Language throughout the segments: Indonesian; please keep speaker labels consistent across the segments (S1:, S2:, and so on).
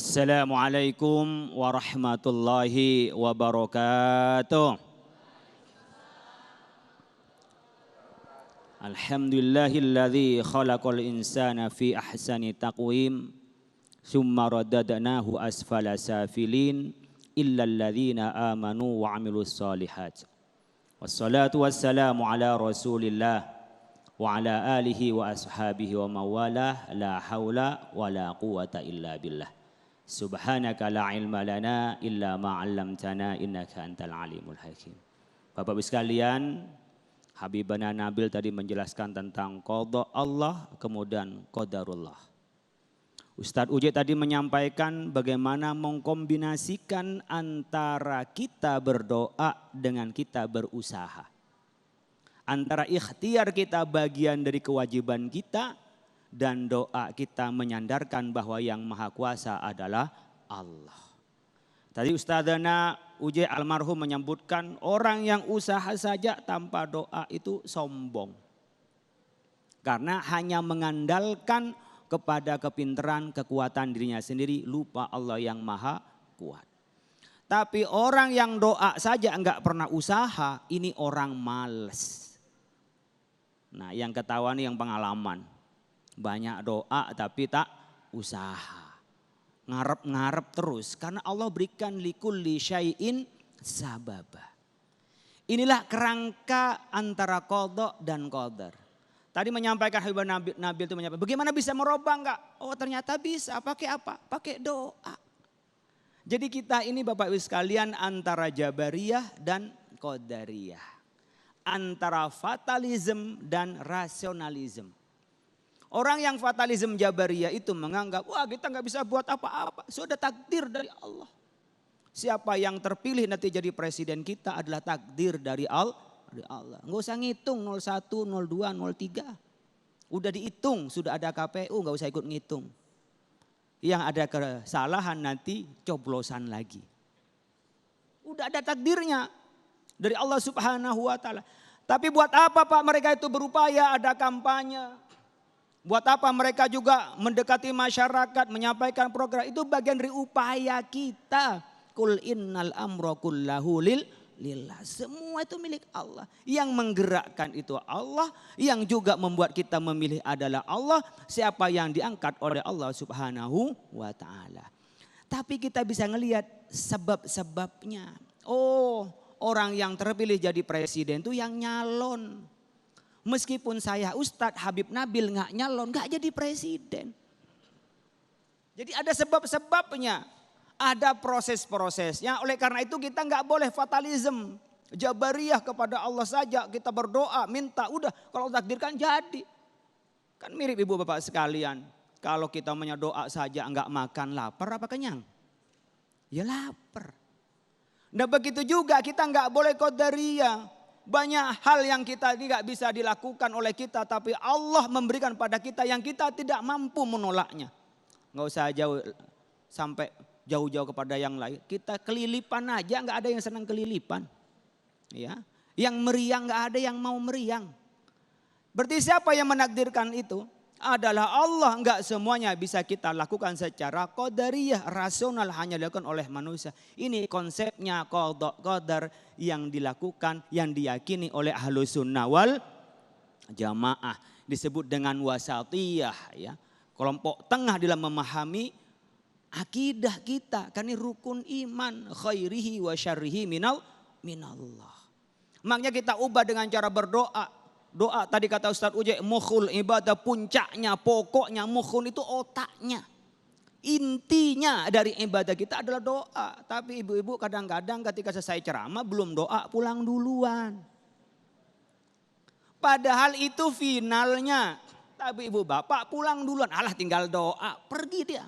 S1: Assalamualaikum warahmatullahi wabarakatuh. Alhamdulillahilladzi khalaqal insana fi ahsani taqwim summa radadnahu asfala safilin illal ladzina amanu wa amilus solihat. Wassalatu wassalamu ala Rasulillah wa ala alihi wa ashabihi wa mawalah la haula wa la quwata illa billah. Subhanaka la ilma lana illa ma 'allamtana innaka antal alimul hakim. Bapak-Ibu sekalian, Habibana Nabil tadi menjelaskan tentang qada Allah kemudian qadarullah. Ustadz Uji tadi menyampaikan bagaimana mengkombinasikan antara kita berdoa dengan kita berusaha. Antara ikhtiar kita bagian dari kewajiban kita dan doa kita menyandarkan bahwa yang maha kuasa adalah Allah. Tadi Ustadzana Uji almarhum menyebutkan orang yang usaha saja tanpa doa itu sombong. Karena hanya mengandalkan kepada kepintaran, kekuatan dirinya sendiri, lupa Allah yang maha kuat. Tapi orang yang doa saja enggak pernah usaha, ini orang males. Nah yang ketahuan yang pengalaman. Banyak doa tapi tak usaha. Ngarep-ngarep terus. Karena Allah berikan likulli syai'in sababa. Inilah kerangka antara qada dan qadar. Tadi menyampaikan Habib Nabil itu menyampaikan. Bagaimana bisa merubah enggak? Oh ternyata bisa. Pakai apa? Pakai doa. Jadi kita ini Bapak Ibu sekalian antara Jabariyah dan Qadariyah. Antara fatalism dan rasionalism. Orang yang fatalisme Jabariyah itu menganggap, wah kita nggak bisa buat apa-apa. Sudah takdir dari Allah. Siapa yang terpilih nanti jadi presiden kita adalah takdir dari Allah. Nggak usah ngitung 01, 02, 03. Udah dihitung, sudah ada KPU, nggak usah ikut ngitung. Yang ada kesalahan nanti coblosan lagi. Udah ada takdirnya dari Allah Subhanahu wa Ta'ala. Tapi buat apa Pak mereka itu berupaya ada kampanye? Buat apa mereka juga mendekati masyarakat, menyampaikan program. Itu bagian dari upaya kita. Kul innal amra kullahu lillah. Semua itu milik Allah. Yang menggerakkan itu Allah. Yang juga membuat kita memilih adalah Allah. Siapa yang diangkat oleh Allah Subhanahu wa Ta'ala. Tapi kita bisa ngelihat sebab-sebabnya. Oh, orang yang terpilih jadi presiden itu yang nyalon. Meskipun saya Ustadz Habib Nabil nggak nyalon, nggak jadi presiden. Jadi ada sebab-sebabnya, ada proses-prosesnya. Oleh karena itu kita nggak boleh fatalism, Jabariyah kepada Allah saja. Kita berdoa, minta, udah kalau takdirkan jadi. Kan mirip ibu bapak sekalian. Kalau kita doa saja nggak makan, lapar apa kenyang? Ya lapar. Nah begitu juga kita nggak boleh Qadariyah. Banyak hal yang kita tidak bisa dilakukan oleh kita. Tapi Allah memberikan pada kita yang kita tidak mampu menolaknya. Nggak usah jauh sampai jauh-jauh kepada yang lain. Kita kelilipan aja nggak ada yang senang kelilipan. Ya, yang meriang nggak ada yang mau meriang. Berarti siapa yang menakdirkan itu? Adalah Allah. Enggak semuanya bisa kita lakukan secara qadariyah, rasional, hanya dilakukan oleh manusia. Ini konsepnya qada qadar yang dilakukan, yang diyakini oleh Ahlus Sunnah wal Jamaah. Disebut dengan wasatiyah, ya. Kelompok tengah dalam memahami akidah kita. Kan ini rukun iman, khairihi wa syarrihi minallah. Makanya kita ubah dengan cara berdoa. Doa tadi kata Ustadz Uji, mukhul ibadah, puncaknya, pokoknya mukhul itu otaknya. Intinya dari ibadah kita adalah doa. Tapi ibu-ibu kadang-kadang ketika selesai ceramah belum doa, pulang duluan. Padahal itu finalnya. Tapi ibu bapak pulang duluan, alah tinggal doa, pergi dia.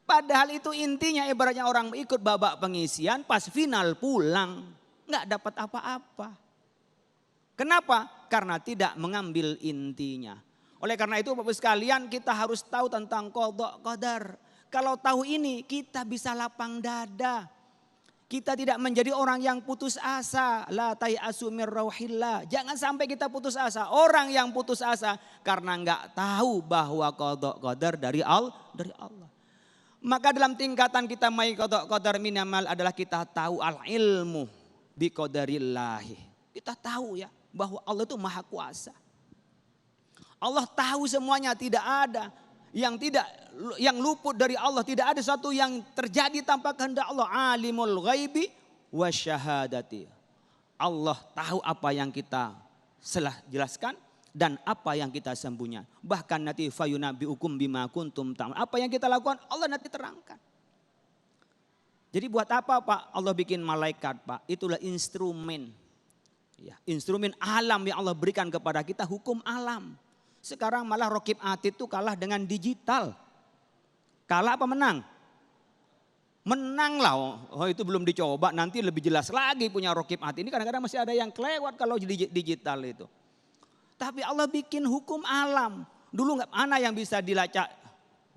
S1: Padahal itu intinya ibaratnya orang ikut babak pengisian, pas final pulang. Nggak dapat apa-apa. Kenapa? Karena tidak mengambil intinya. Oleh karena itu Bapak sekalian kita harus tahu tentang qada qadar. Kalau tahu ini kita bisa lapang dada. Kita tidak menjadi orang yang putus asa. La tai'asu mir rauhillah. Jangan sampai kita putus asa. Orang yang putus asa karena enggak tahu bahwa qada qadar dari Allah. Maka dalam tingkatan kita mai qadar minimal adalah kita tahu al-ilmu bi qadarillahi. Kita tahu ya bahwa Allah itu maha kuasa. Allah tahu semuanya, tidak ada yang luput dari Allah, tidak ada sesuatu yang terjadi tanpa kehendak Allah. Alimul ghaibi wasyahadati. Allah tahu apa yang kita telah jelaskan dan apa yang kita sembunyikan. Bahkan nanti fayunabbiukum bima kuntum ta'malun. Apa yang kita lakukan Allah nanti terangkan. Jadi buat apa Pak Allah bikin malaikat Pak? Itulah instrumen. Ya, instrumen alam yang Allah berikan kepada kita, hukum alam. Sekarang malah Raqib Atid itu kalah dengan digital. Kalah apa menang? Menang lah. Oh itu belum dicoba, nanti lebih jelas lagi punya Raqib Atid. Ini kadang-kadang masih ada yang kelewat kalau digital itu. Tapi Allah bikin hukum alam. Dulu nggak mana yang bisa dilacak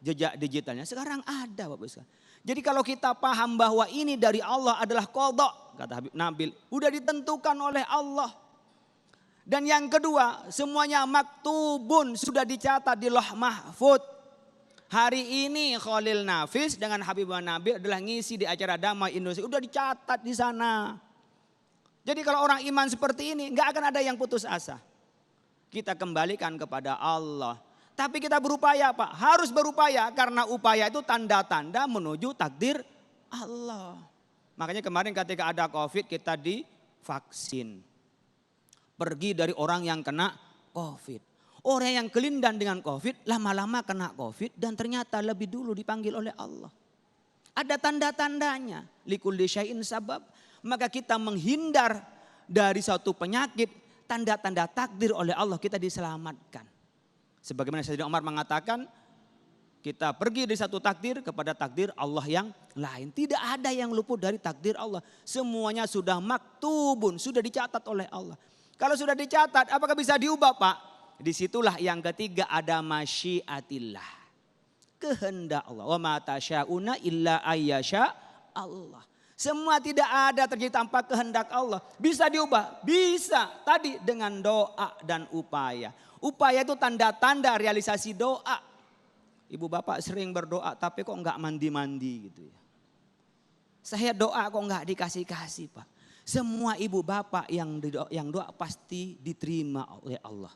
S1: jejak digitalnya. Sekarang ada Bapak Ibu. Jadi kalau kita paham bahwa ini dari Allah adalah qadha, kata Habib Nabil, udah ditentukan oleh Allah. Dan yang kedua, semuanya maktubun, sudah dicatat di Lauh Mahfuz. Hari ini Khalil Nafis dengan Habibur Nabil adalah ngisi di acara Damai Indonesia, udah dicatat di sana. Jadi kalau orang iman seperti ini, nggak akan ada yang putus asa. Kita kembalikan kepada Allah. Tapi kita berupaya Pak, harus berupaya karena upaya itu tanda-tanda menuju takdir Allah. Makanya kemarin ketika ada COVID kita divaksin. Pergi dari orang yang kena COVID. Orang yang kelindan dengan COVID lama-lama kena COVID dan ternyata lebih dulu dipanggil oleh Allah. Ada tanda-tandanya. Likulli syai'in sabab. Maka kita menghindar dari suatu penyakit, tanda-tanda takdir oleh Allah kita diselamatkan. Sebagaimana Sayyidina Umar mengatakan, kita pergi dari satu takdir kepada takdir Allah yang lain. Tidak ada yang luput dari takdir Allah. Semuanya sudah maktubun, sudah dicatat oleh Allah. Kalau sudah dicatat, apakah bisa diubah Pak? Disitulah yang ketiga ada masyiatillah. Kehendak Allah. Wa ma tasya'una illa ayyasha Allah. Semua tidak ada terjadi tanpa kehendak Allah. Bisa diubah? Bisa. Tadi dengan doa dan upaya. Upaya itu tanda-tanda realisasi doa. Ibu bapak sering berdoa tapi kok enggak mandi-mandi gitu ya. Saya doa kok enggak dikasih-kasih Pak. Semua ibu bapak yang doa pasti diterima oleh Allah.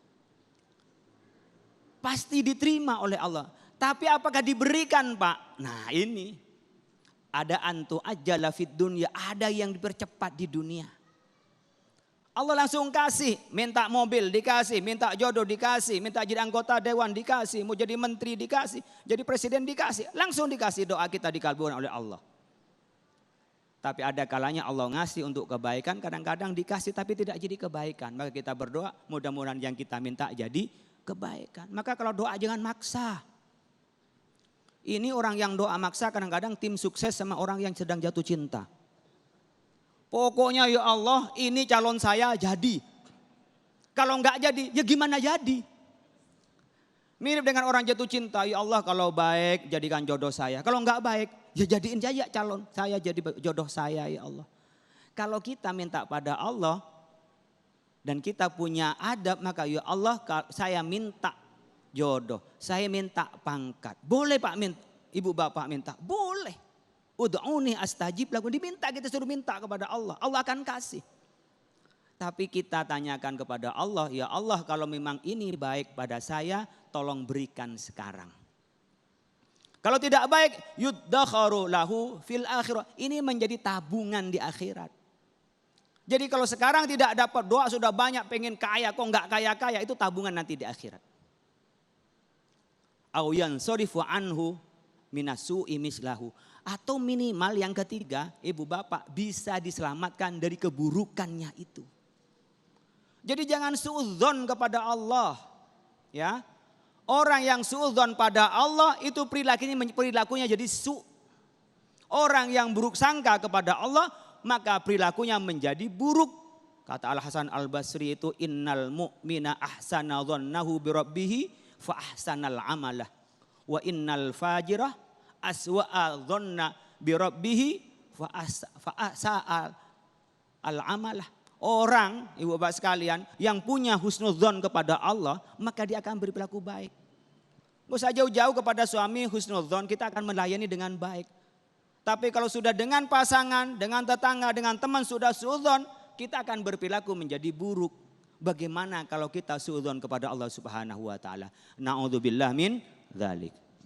S1: Pasti diterima oleh Allah. Tapi apakah diberikan Pak? Nah ini. Ada antu ajala fid dunya. Ada yang dipercepat di dunia. Allah langsung kasih. Minta mobil dikasih. Minta jodoh dikasih. Minta jadi anggota dewan dikasih. Mau jadi menteri dikasih. Jadi presiden dikasih. Langsung dikasih doa kita dikabulkan oleh Allah. Tapi ada kalanya Allah ngasih untuk kebaikan, kadang-kadang dikasih tapi tidak jadi kebaikan. Maka kita berdoa mudah-mudahan yang kita minta jadi kebaikan. Maka kalau doa jangan maksa. Ini orang yang doa maksa kadang-kadang tim sukses sama orang yang sedang jatuh cinta. Pokoknya ya Allah ini calon saya jadi. Kalau enggak jadi ya gimana jadi. Mirip dengan orang jatuh cinta, ya Allah kalau baik jadikan jodoh saya. Kalau enggak baik ya jadiin saja calon saya jadi jodoh saya ya Allah. Kalau kita minta pada Allah dan kita punya adab maka ya Allah saya minta jodoh. Saya minta pangkat. Boleh Pak minta, ibu bapak minta. Boleh. Ud'uni astajib lakum. Diminta kita suruh minta kepada Allah. Allah akan kasih. Tapi kita tanyakan kepada Allah. Ya Allah kalau memang ini baik pada saya tolong berikan sekarang. Kalau tidak baik yuddakharu lahu fil akhirah. Ini menjadi tabungan di akhirat. Jadi kalau sekarang tidak dapat doa sudah banyak pengen kaya kok enggak kaya-kaya itu tabungan nanti di akhirat. Au yansarifu anhu minasu'i mislahu. Atau minimal yang ketiga ibu bapak bisa diselamatkan dari keburukannya itu. Jadi jangan suudzon kepada Allah. Ya. Orang yang suudzon pada Allah itu perilakunya jadi su. Orang yang buruk sangka kepada Allah maka perilakunya menjadi buruk. Kata Al-Hasan Al-Basri itu innal mu'mina ahsana dhannahu bi rabbih fa ahsanal amalah. Wa innal fajirah aswa'a dhanna bi rabbih fa asa'al amalah. Orang, ibu bapak sekalian, yang punya husnudzon kepada Allah, maka dia akan berperilaku baik. Gak usah jauh-jauh kepada suami husnudzon, kita akan melayani dengan baik. Tapi kalau sudah dengan pasangan, dengan tetangga, dengan teman sudah suudzon, kita akan berperilaku menjadi buruk. Bagaimana kalau kita suudzon kepada Allah Subhanahu wa taala? Na'udzubillah min dzalik.